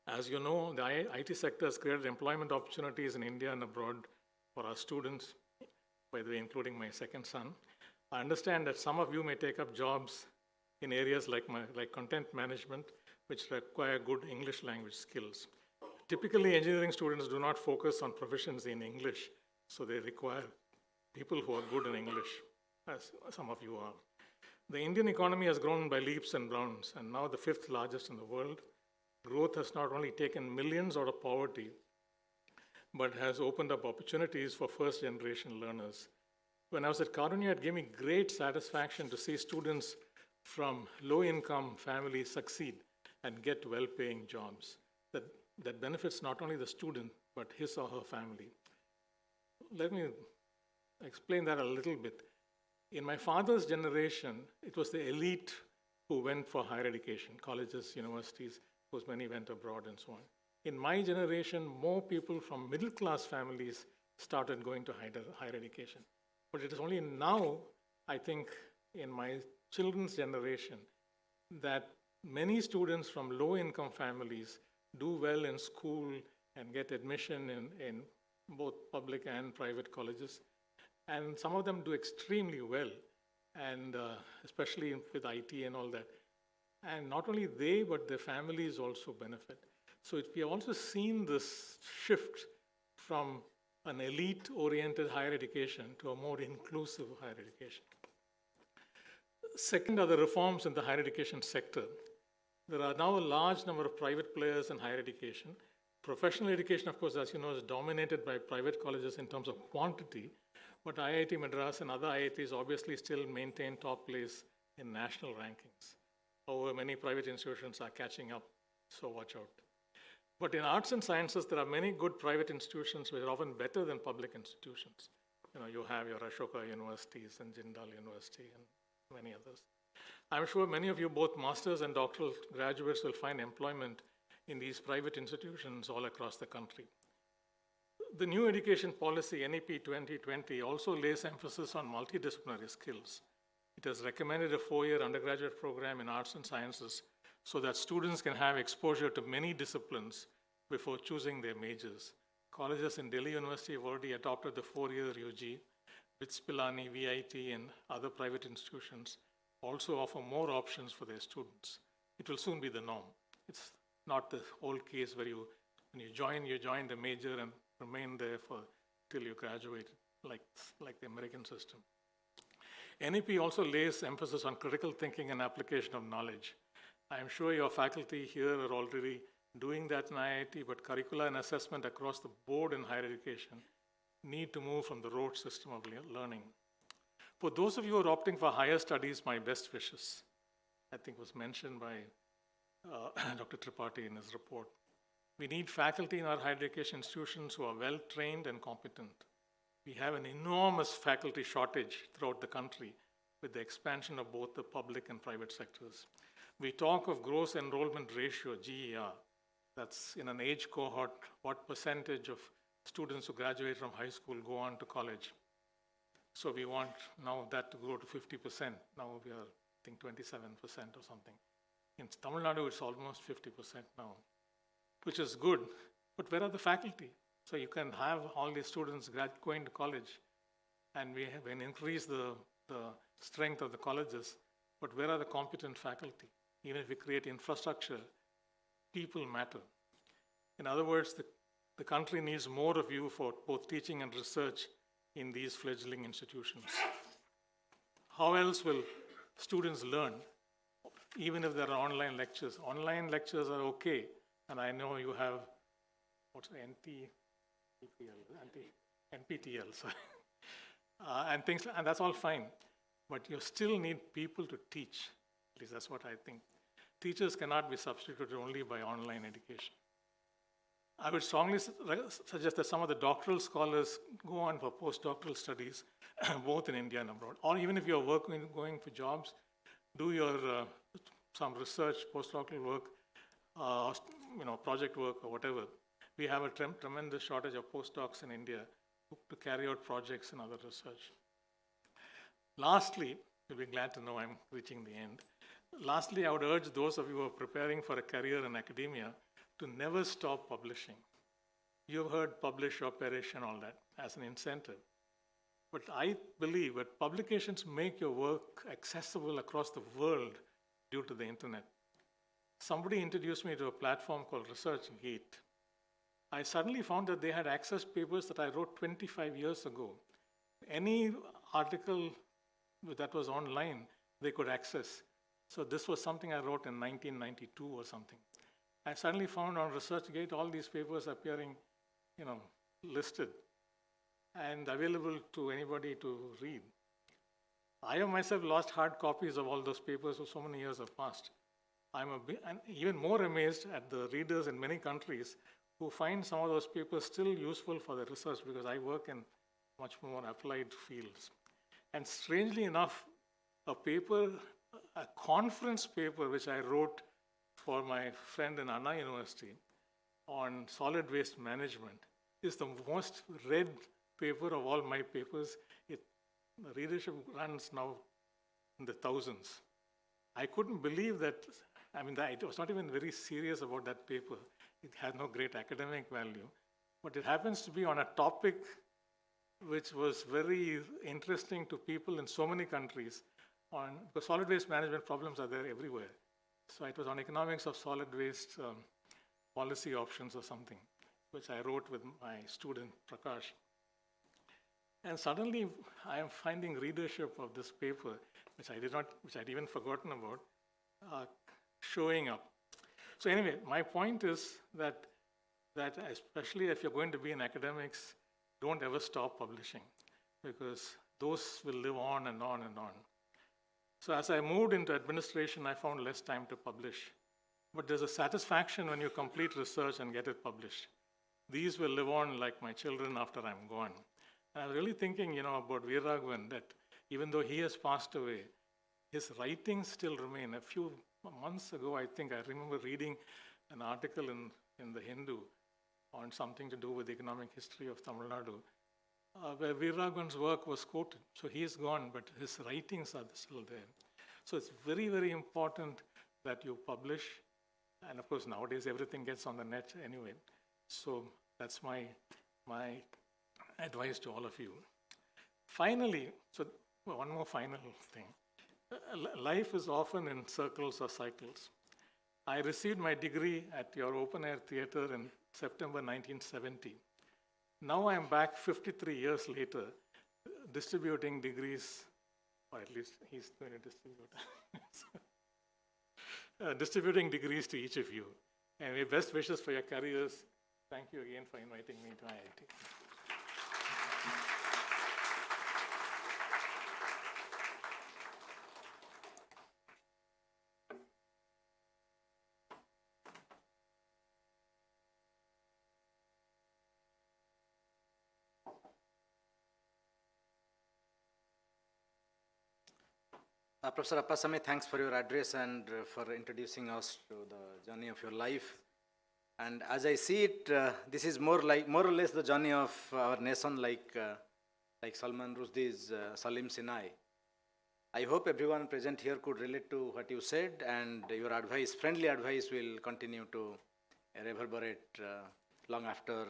As you know, the IT sector has created employment opportunities in India and abroad for our students, by the way, including my second son. I understand that some of you may take up jobs in areas like content management, which require good English language skills. Typically, engineering students do not focus on proficiency in English, so they require people who are good in English, as some of you are. The Indian economy has grown by leaps and bounds, and now the 5th largest in the world. Growth has not only taken millions out of poverty, but has opened up opportunities for first-generation learners. When I was at Karunya, it gave me great satisfaction to see students from low-income families succeed and get well-paying jobs. That benefits not only the student, but his or her family. Let me explain that a little bit. In my father's generation, it was the elite who went for higher education, colleges, universities, because many went abroad and so on. In my generation, more people from middle-class families started going to higher education. But it is only now, I think, in my children's generation, that many students from low-income families do well in school and get admission in both public and private colleges. And some of them do extremely well, and especially with IT and all that. And not only they, but their families also benefit. So we have also seen this shift from an elite-oriented higher education to a more inclusive higher education. Second are the reforms in the higher education sector. There are now a large number of private players in higher education. Professional education, of course, as you know, is dominated by private colleges in terms of quantity, but IIT Madras and other IITs obviously still maintain top place in national rankings. However, many private institutions are catching up, so watch out. But in arts and sciences, there are many good private institutions which are often better than public institutions. You have your Ashoka universities and Jindal University and many others. I'm sure many of you, both masters and doctoral graduates, will find employment in these private institutions all across the country. The new education policy, NEP 2020, also lays emphasis on multidisciplinary skills. It has recommended a 4-year undergraduate program in arts and sciences so that students can have exposure to many disciplines before choosing their majors. Colleges in Delhi University have already adopted the 4-year UG. BITS Pilani, VIT, and other private institutions also offer more options for their students. It will soon be the norm. It's not the old case where when you join the major and remain there till you graduate, like the American system. NEP also lays emphasis on critical thinking and application of knowledge. I'm sure your faculty here are already doing that in IIT, but curricula and assessment across the board in higher education need to move from the rote system of learning. For those of you who are opting for higher studies, my best wishes. I think was mentioned by Dr. Tripathi in his report. We need faculty in our higher education institutions who are well-trained and competent. We have an enormous faculty shortage throughout the country with the expansion of both the public and private sectors. We talk of gross enrollment ratio, GER. That's in an age cohort, what percentage of students who graduate from high school go on to college. So we want now that to grow to 50%. Now we are, I think, 27% or something. In Tamil Nadu, it's almost 50% now, which is good. But where are the faculty? So you can have all these students going to college, and we have increased the strength of the colleges, but where are the competent faculty? Even if we create infrastructure, people matter. In other words, the country needs more of you for both teaching and research in these fledgling institutions. How else will students learn, even if there are online lectures? Online lectures are okay, and I know you have, NPTL, sorry. And that's all fine. But you still need people to teach. At least that's what I think. Teachers cannot be substituted only by online education. I would strongly suggest that some of the doctoral scholars go on for postdoctoral studies, both in India and abroad. Or even if you're going for jobs, do your some research, postdoctoral work, project work or whatever. We have a tremendous shortage of postdocs in India to carry out projects and other research. Lastly, you'll be glad to know I'm reaching the end. Lastly, I would urge those of you who are preparing for a career in academia to never stop publishing. You've heard publish or perish and all that as an incentive. But I believe that publications make your work accessible across the world due to the internet. Somebody introduced me to a platform called ResearchGate. I suddenly found that they had access papers that I wrote 25 years ago. Any article that was online, they could access. So this was something I wrote in 1992 or something. I suddenly found on ResearchGate all these papers appearing, listed and available to anybody to read. I have myself lost hard copies of all those papers, so many years have passed. I'm even more amazed at the readers in many countries who find some of those papers still useful for their research, because I work in much more applied fields. And strangely enough, a conference paper which I wrote for my friend in Anna University on solid waste management is the most read paper of all my papers. The readership runs now in the thousands. I couldn't believe that. I was not even very serious about that paper. It had no great academic value, but it happens to be on a topic which was very interesting to people in so many countries. Because solid waste management problems are there everywhere. So it was on economics of solid waste policy options or something, which I wrote with my student Prakash. And suddenly I am finding readership of this paper, which I'd even forgotten about, showing up. So anyway, my point is that especially if you're going to be in academics, don't ever stop publishing, because those will live on and on and on. So as I moved into administration, I found less time to publish. But there's a satisfaction when you complete research and get it published. These will live on like my children after I'm gone. And I was really thinking, about Veeraraghavan, that even though he has passed away, his writings still remain. A few months ago, I think I remember reading an article in the Hindu on something to do with the economic history of Tamil Nadu, where Veeraraghavan's work was quoted. So he is gone, but his writings are still there. So it's very, very important that you publish. And of course, nowadays, everything gets on the net anyway. So that's my advice to all of you. Finally, one more final thing. Life is often in circles or cycles. I received my degree at your open air theater in September 1970. Now I am back 53 years later, distributing degrees, or at least he's going to distribute, distributing degrees to each of you. And my best wishes for your careers. Thank you again for inviting me to IIT. Professor Appasamy, thanks for your address and for introducing us to the journey of your life. And as I see it, this is more or less the journey of our nation, like Salman Rushdie's Salim Sinai. I hope everyone present here could relate to what you said, and your advice, friendly advice, will continue to reverberate long after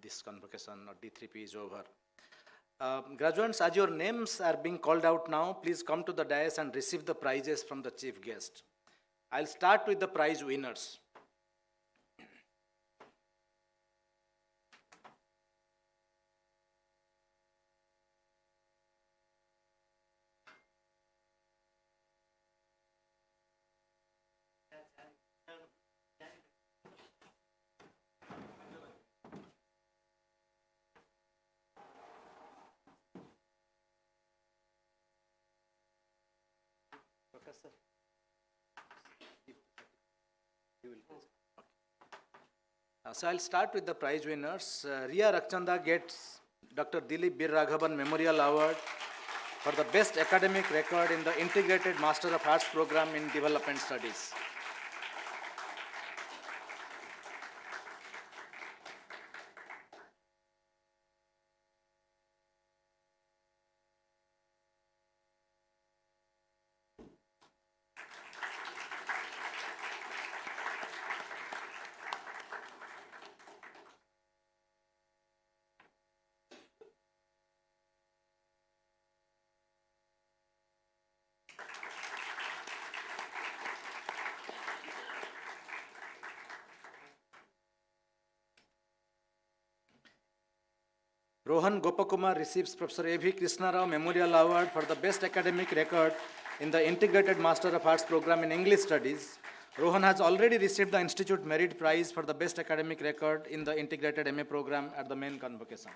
this convocation or D3P is over. Graduates, as your names are being called out now, please come to the dais and receive the prizes from the chief guest. I'll start with the prize winners. Professor, you will present. Okay. So I'll start with the prize winners. Riya Rakchanda gets Dr. Dilip Bir Raghavan Memorial Award for the best academic record in the Integrated Master of Arts program in Development Studies. Rohan Gopakumar receives Professor A.V. Krishna Rao Memorial Award for the best academic record in the Integrated Master of Arts program in English Studies. Rohan has already received the Institute Merit Prize for the best academic record in the Integrated MA program at the main convocation.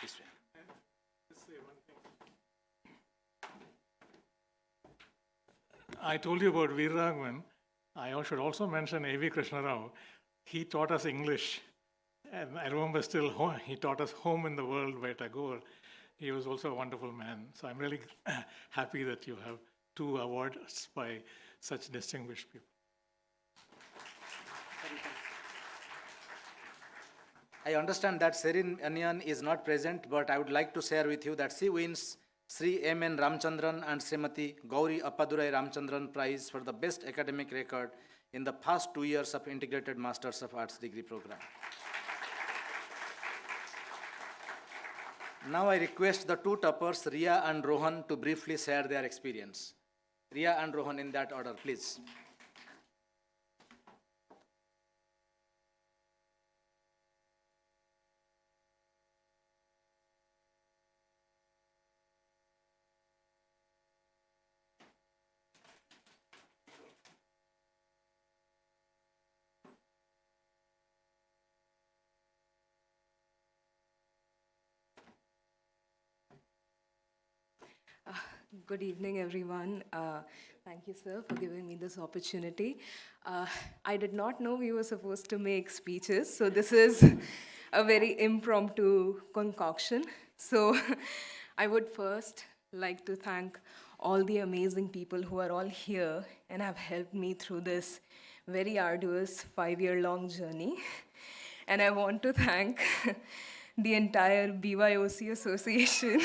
This way. I told you about Veeraraghavan. I should also mention A.V. Krishna Rao. He taught us English. And I remember still, he taught us Home in the World by Tagore. He was also a wonderful man. So I'm really happy that you have 2 awards by such distinguished people. I understand that Serin Anyan is not present, but I would like to share with you that she wins Sri M.N. Ramchandran and Srimati Gauri Appadurai Ramchandran Prize for the best academic record in the past 2 years of Integrated Masters of Arts degree program. Now I request the 2 toppers, Riya and Rohan, to briefly share their experience. Riya and Rohan in that order, please. Good evening, everyone. Thank you, sir, for giving me this opportunity. I did not know we were supposed to make speeches, so this is a very impromptu concoction. So I would first like to thank all the amazing people who are all here and have helped me through this very arduous 5-year-long journey. And I want to thank the entire BYOC Association,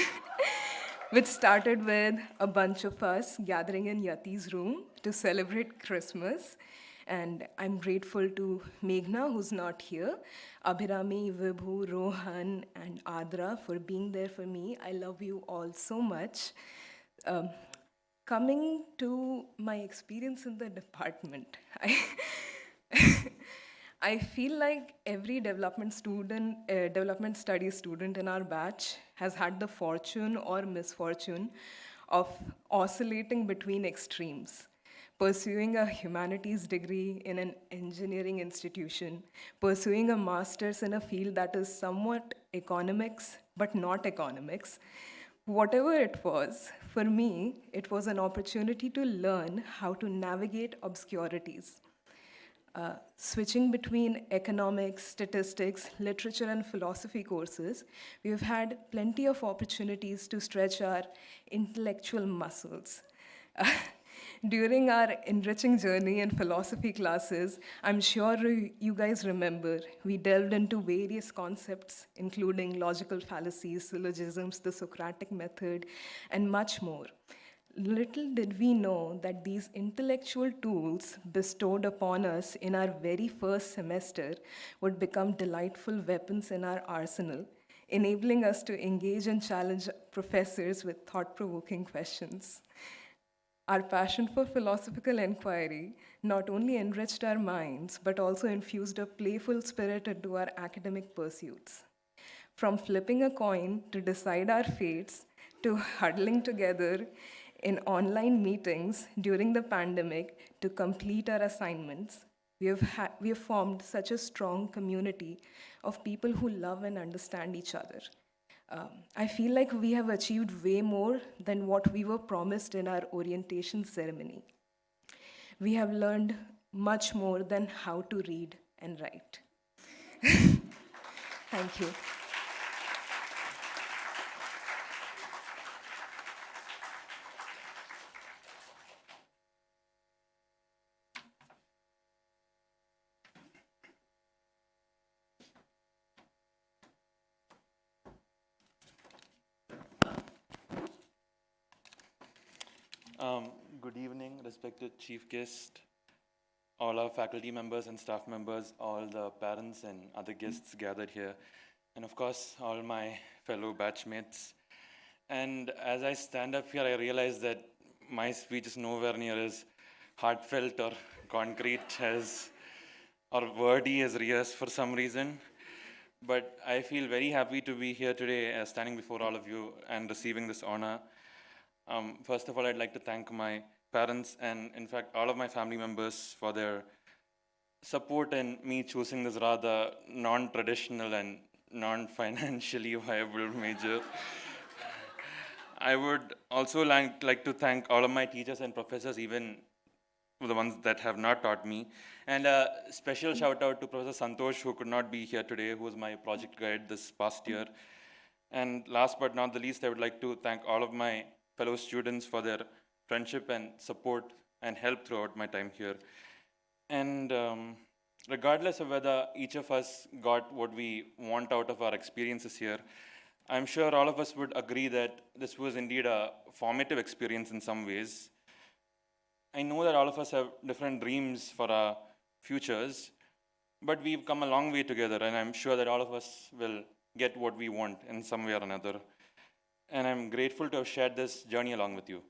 which started with a bunch of us gathering in Yati's room to celebrate Christmas. And I'm grateful to Meghna, who's not here, Abhirami, Vibhu, Rohan, and Adra for being there for me. I love you all so much. Coming to my experience in the department, I feel like every development studies student in our batch has had the fortune or misfortune of oscillating between extremes, pursuing a humanities degree in an engineering institution, pursuing a master's in a field that is somewhat economics but not economics. Whatever it was, for me, it was an opportunity to learn how to navigate obscurities. Switching between economics, statistics, literature, and philosophy courses, we've had plenty of opportunities to stretch our intellectual muscles. During our enriching journey in philosophy classes, I'm sure you guys remember, we delved into various concepts, including logical fallacies, syllogisms, the Socratic method, and much more. Little did we know that these intellectual tools bestowed upon us in our very first semester would become delightful weapons in our arsenal, enabling us to engage and challenge professors with thought-provoking questions. Our passion for philosophical inquiry not only enriched our minds, but also infused a playful spirit into our academic pursuits. From flipping a coin to decide our fates, to huddling together in online meetings during the pandemic to complete our assignments, we have formed such a strong community of people who love and understand each other. I feel like we have achieved way more than what we were promised in our orientation ceremony. We have learned much more than how to read and write. Thank you. Good evening, respected chief guest, all our faculty members and staff members, all the parents and other guests gathered here, and of course, all my fellow batchmates. And as I stand up here, I realize that my speech is nowhere near as heartfelt or concrete as, or wordy as Ria's for some reason. But I feel very happy to be here today, standing before all of you and receiving this honor. First of all, I'd like to thank my parents and, in fact, all of my family members for their support in me choosing this rather non-traditional and non-financially viable major. I would also like to thank all of my teachers and professors, even the ones that have not taught me. And a special shout out to Professor Santosh, who could not be here today, who was my project guide this past year. And last but not the least, I would like to thank all of my fellow students for their friendship and support and help throughout my time here. And regardless of whether each of us got what we want out of our experiences here, I'm sure all of us would agree that this was indeed a formative experience in some ways. I know that all of us have different dreams for our futures, but we've come a long way together, and I'm sure that all of us will get what we want in some way or another. And I'm grateful to have shared this journey along with you.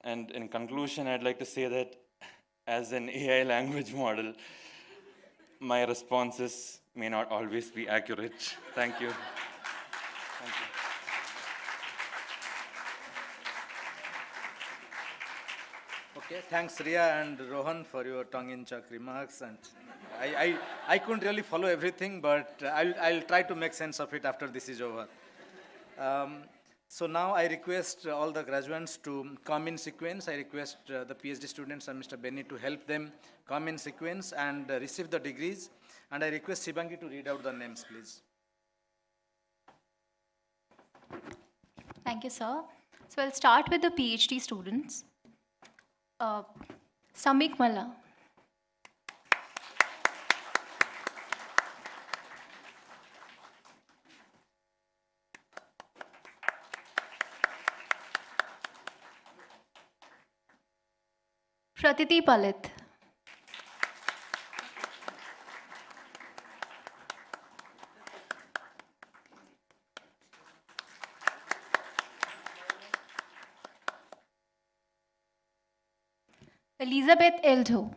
And in conclusion, I'd like to say that as an AI language model, my responses may not always be accurate. Thank you. Thank you. Okay, thanks Ria and Rohan for your tongue-in-cheek remarks. And I couldn't really follow everything, but I'll try to make sense of it after this is over. So now I request all the graduates to come in sequence. I request the PhD students and Mr. Benny to help them come in sequence and receive the degrees. And I request Shibangi to read out the names, please. Thank you, sir. So I'll start with the PhD students. Samik Malla. Pratiti Palit. Elizabeth Eldo.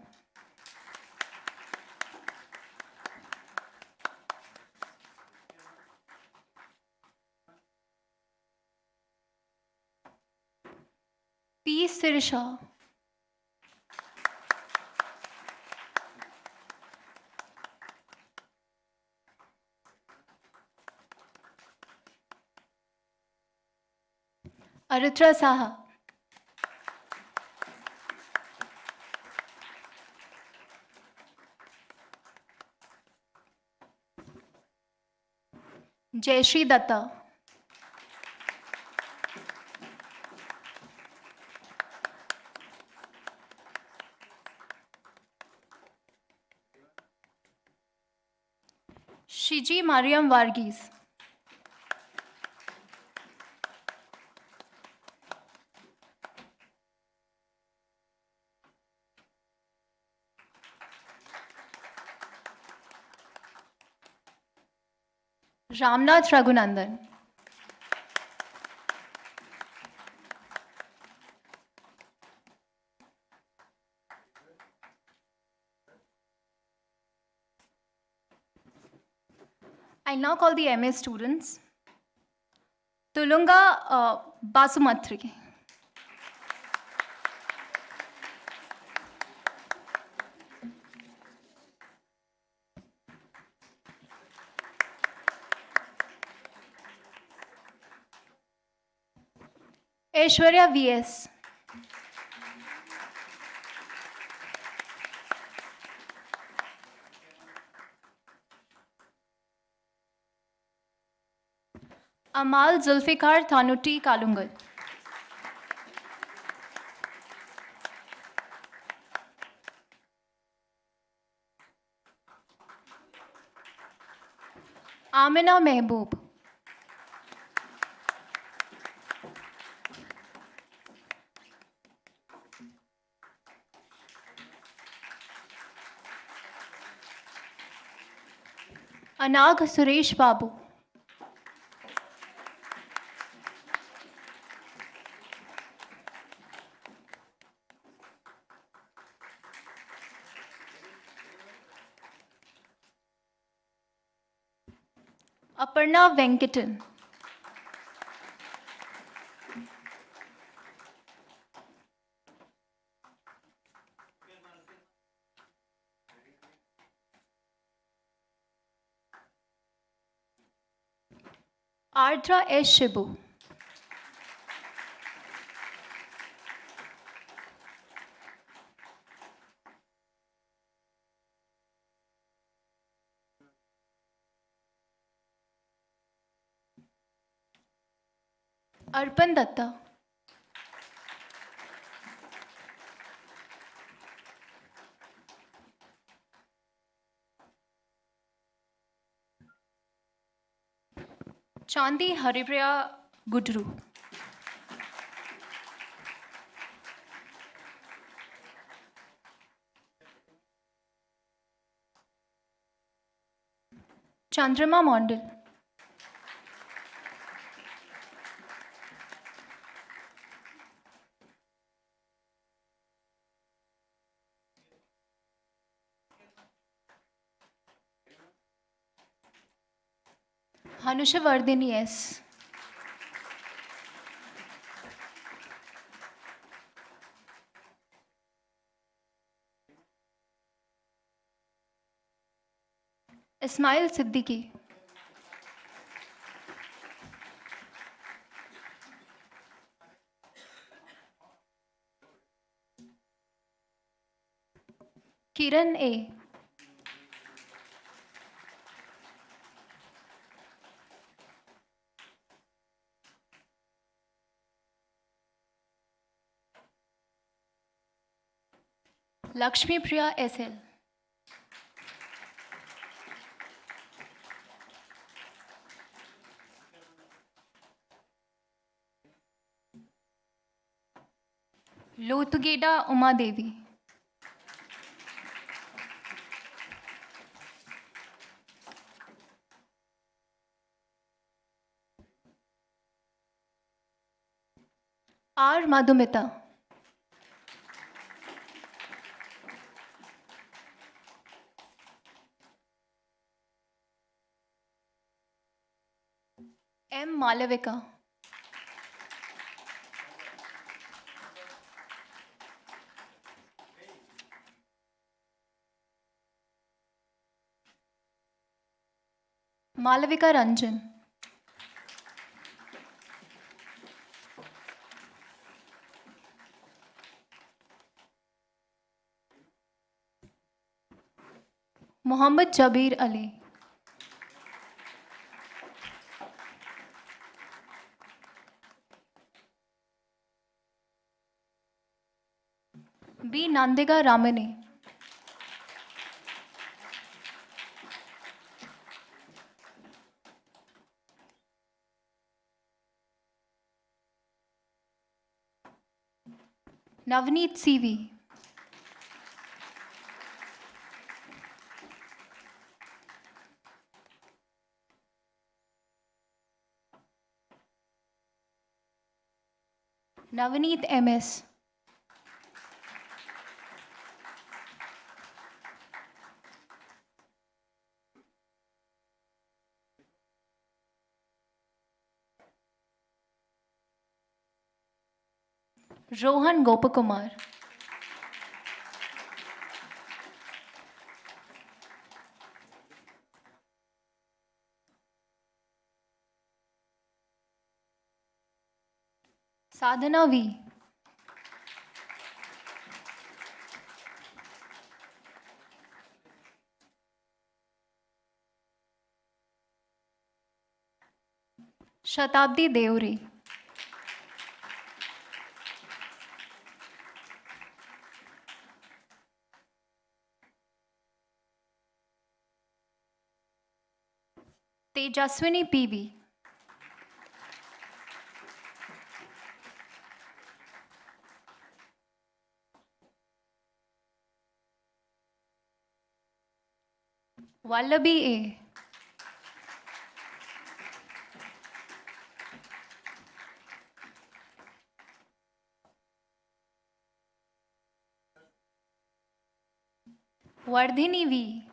P. Sirisha. Aritra Saha. Jayashri Datta. Shiji Mariam Varghese. Ramnath Raghunandan. I now call the MA students. Tulunga Basumatri. Aishwarya VS. Amal Zulfikar Thanuti Kalungal. Amina Mehboob. Anag Suresh Babu. Aparna Venkatan. Ardra S. Shibu. Arpan Datta. Chandi Haripriya Gudru. Chandrama Mondal. Hanusha Vardhini S. Ismail Siddiqui. Kiran A. Lakshmi Priya SL. Lothugeda Uma Devi. R. Madhumita. M. Malavika. Malavika Ranjan. Muhammad Jabir Ali. B. Nandiga Ramani. Navneet CV. Navneet MS. Rohan Gopakumar. Sadhana V. Shatabdi Deuri. Tejaswini PB. Wallaby A. Vardhini V.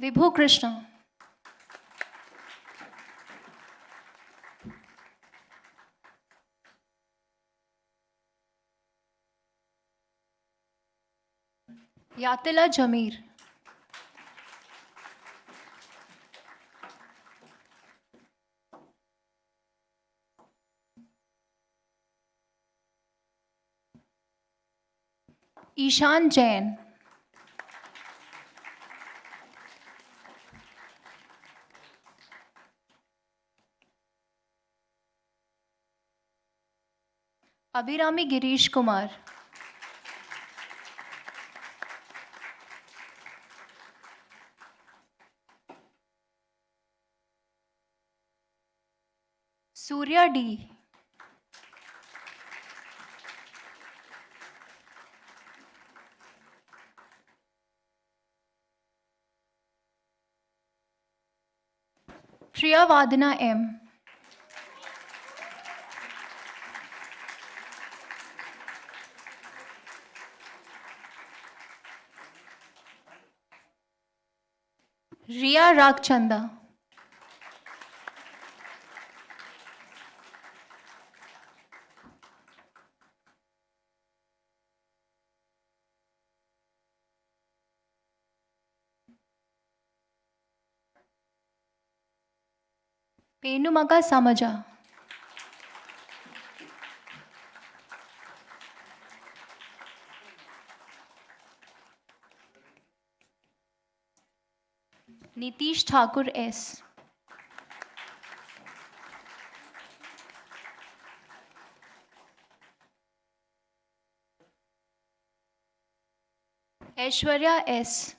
Vibhu Krishna. Yatila Jamir. Ishan Jain. Abhirami Girish Kumar. Surya D. Priya Vadana M. Riya Rakchanda. Penumaka Samaja. Nitish Thakur S. Aishwarya S.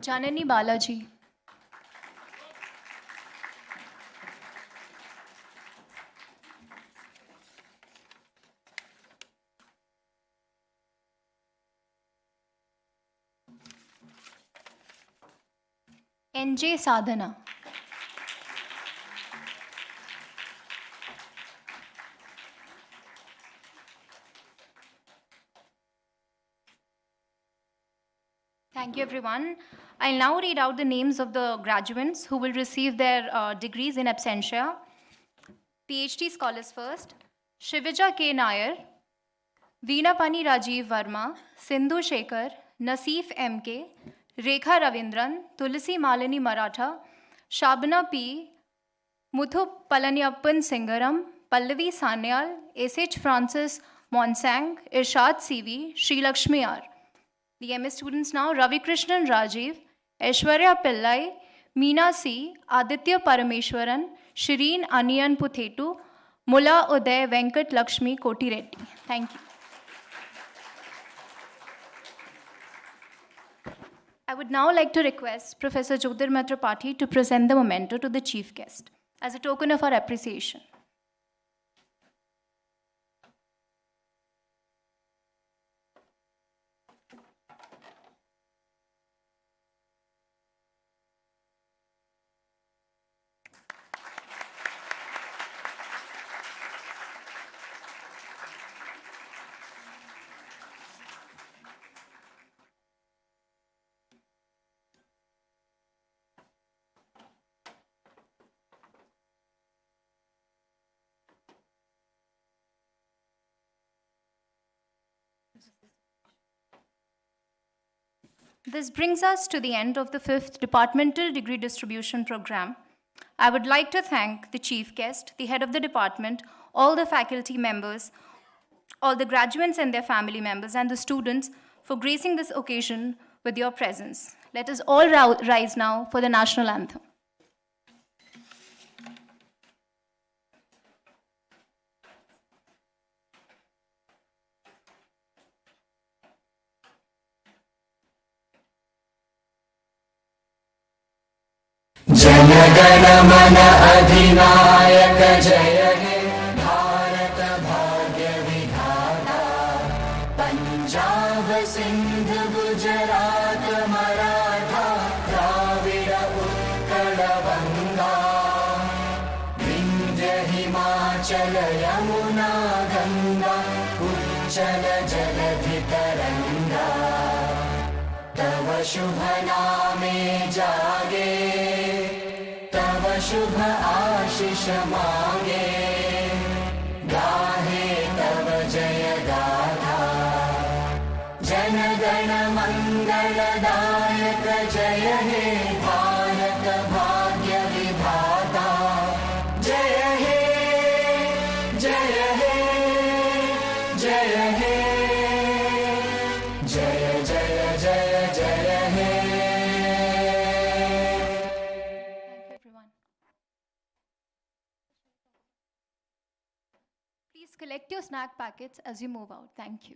Janani Balaji. NJ Sadhana. Thank you, everyone. I'll now read out the names of the graduates who will receive their degrees in absentia. PhD scholars first. Shivija K. Nair, Veena-Pani Rajiv Verma, Sindhu Shekhar, Nasif M.K., Rekha Ravindran, Tulsi Malini Maratha, Shabana P., Muthu Palaniappan Singaram, Pallavi Sanyal, S.H. Francis Monsang, Irshad C.V., Sri Lakshmi R. The MA students now: Ravi Krishnan Rajiv, Aishwarya Pillai, Meena C., Aditya Parameshwaran, Shireen Aniyan Puthetu, Mulla Uday Venkat Lakshmi Koti Reddy. Thank you. I would now like to request Professor Jyotirmay Tripathi to present the memento to the chief guest as a token of our appreciation. This brings us to the end of the 5th Departmental Degree Distribution Program. I would like to thank the chief guest, the head of the department, all the faculty members, all the graduates and their family members, and the students for gracing this occasion with your presence. Let us all rise now for the national anthem. जनगण मन अधिनायक जय हे भारत भाग्य विधाता पंजाब सिंध गुजरात मराठा द्राविड उत्कल गंगा विंध्य हिमाचल यमुना गंगा उच्चल जलधि तरंगा तव शुभ नामे जागे तव शुभ आशीष मांगे गाहे तव जय गाथा जन गण मंगलदायक जय हे भारत भाग्य विधाता जय हे जय हे जय हे जय जय जय जय हे Thank you, everyone. Please collect your snack packets as you move out. Thank you.